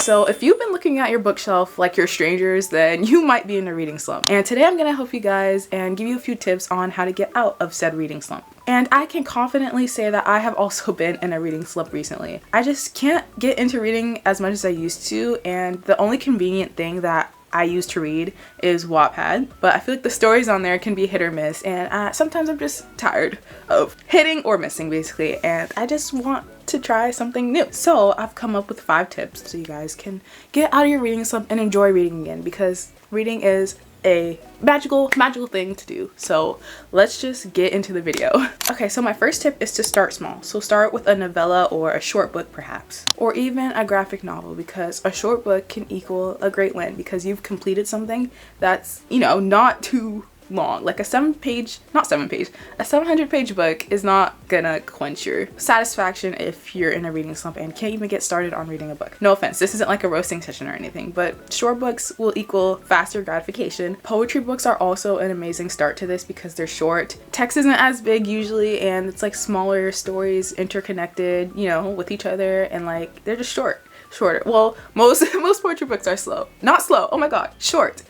So if you've been looking at your bookshelf like you're strangers, then you might be in a reading slump. And today I'm gonna help you guys and give you a few tips on how to get out of said reading slump. And I can confidently say that I have also been in a reading slump recently. I just can't get into reading as much as I used to, and the only convenient thing that I used to read is Wattpad, but I feel like the stories on there can be hit or miss, and sometimes I'm just tired of hitting or missing basically, and I just want to try something new. So I've come up with 5 tips so you guys can get out of your reading slump and enjoy reading again, because reading is a magical thing to do. So let's just get into the video. Okay, so my first tip is to start small. So start with a novella or a short book perhaps, or even a graphic novel, because a short book can equal a great win because you've completed something that's, you know, not too long. Like a 700-page book is not gonna quench your satisfaction if you're in a reading slump and can't even get started on reading a book. No offense, this isn't like a roasting session or anything, but short books will equal faster gratification. Poetry books are also an amazing start to this because they're short. Text isn't as big usually, and it's like smaller stories interconnected, you know, with each other, and like they're just shorter. Well, most poetry books are not slow, oh my god, short,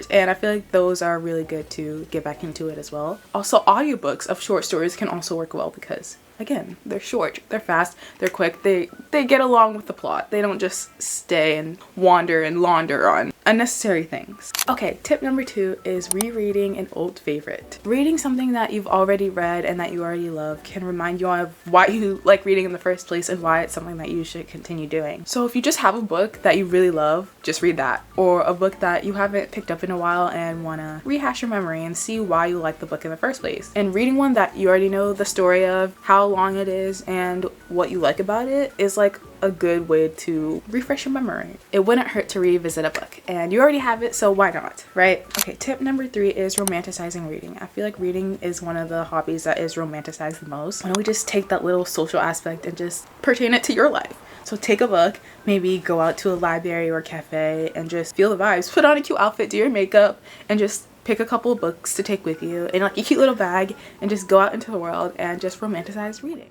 and I feel like those are really good to get back into it as well. Also, audiobooks of short stories can also work well because again, they're short, they're fast, they're quick, they get along with the plot. They don't just stay and wander and launder on unnecessary things. Okay, tip number 2 is rereading an old favorite. Reading something that you've already read and that you already love can remind you of why you like reading in the first place and why it's something that you should continue doing. So if you just have a book that you really love, just read that. Or a book that you haven't picked up in a while and want to rehash your memory and see why you like the book in the first place. And reading one that you already know the story of, how long it is, and what you like about it is like a good way to refresh your memory. It wouldn't hurt to revisit a book, and you already have it, so why not, right? Okay, tip number 3 is romanticizing reading. I feel like reading is one of the hobbies that is romanticized the most. Why don't we just take that little social aspect and just pertain it to your life? So take a book, maybe go out to a library or cafe and just feel the vibes. Put on a cute outfit, do your makeup, and just pick a couple of books to take with you in like a cute little bag and just go out into the world and just romanticize reading.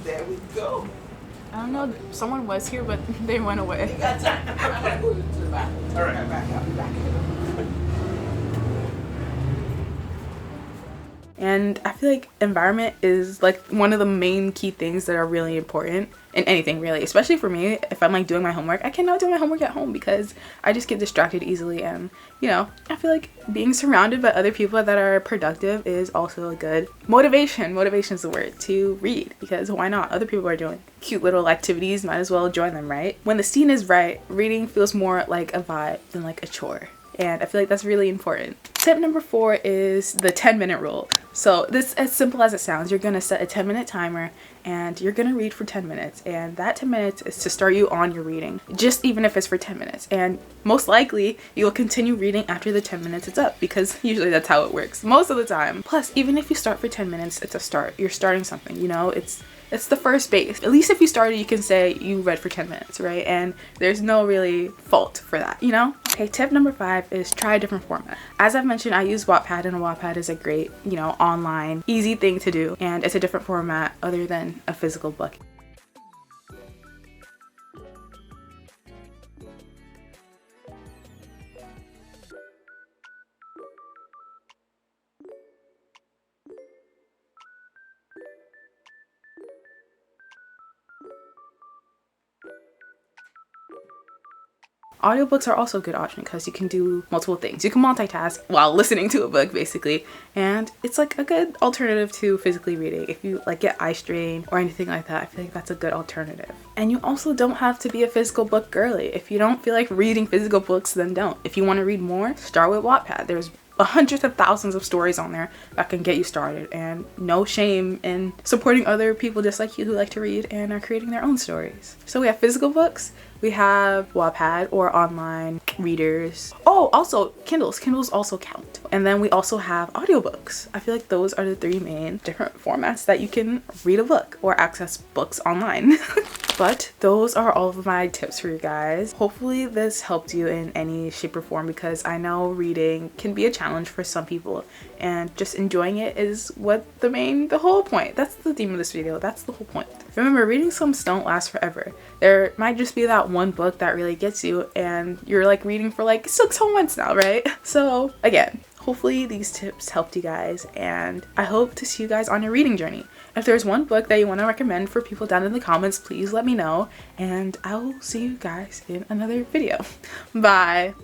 There we go. I don't know, someone was here, but they went away. You got time. I'm gonna move it to the back. All right. Back. I'll be back. And I feel like environment is like one of the main key things that are really important in anything really, especially for me. If I'm like doing my homework, I cannot do my homework at home because I just get distracted easily, and you know, I feel like being surrounded by other people that are productive is also a good motivation is the word to read, because why not? Other people are doing cute little activities, might as well join them, right? When the scene is right, reading feels more like a vibe than like a chore, and I feel like that's really important. Tip number 4 is the 10-minute rule. So this, as simple as it sounds, you're gonna set a 10-minute timer and you're gonna read for 10 minutes, and that 10 minutes is to start you on your reading, just even if it's for 10 minutes, and most likely you'll continue reading after the 10 minutes is up, because usually that's how it works most of the time. Plus, even if you start for 10 minutes, it's a start. You're starting something, you know, it's the first base. At least if you started, you can say you read for 10 minutes, right? And there's no really fault for that, you know? Okay, tip number 5 is try a different format. As I've mentioned, I use Wattpad, and Wattpad is a great, you know, online, easy thing to do, and it's a different format other than a physical book. Audiobooks are also a good option because you can do multiple things. You can multitask while listening to a book basically, and it's like a good alternative to physically reading. If you like get eye strain or anything like that, I feel like that's a good alternative. And you also don't have to be a physical book girly. If you don't feel like reading physical books, then don't. If you want to read more, start with Wattpad. There's hundreds of thousands of stories on there that can get you started, and no shame in supporting other people just like you who like to read and are creating their own stories. So we have physical books, we have Wattpad or online readers. Oh, also Kindles. Kindles also count. And then we also have audiobooks. I feel like those are the three main different formats that you can read a book or access books online. But those are all of my tips for you guys. Hopefully this helped you in any shape or form, because I know reading can be a challenge for some people, and just enjoying it is what the whole point. That's the theme of this video. That's the whole point. Remember, reading slumps don't last forever. There might just be that one book that really gets you and you're like reading for like 6 whole months now, right? So again, hopefully these tips helped you guys, and I hope to see you guys on your reading journey. If there's one book that you want to recommend for people down in the comments, please let me know, and I will see you guys in another video. Bye!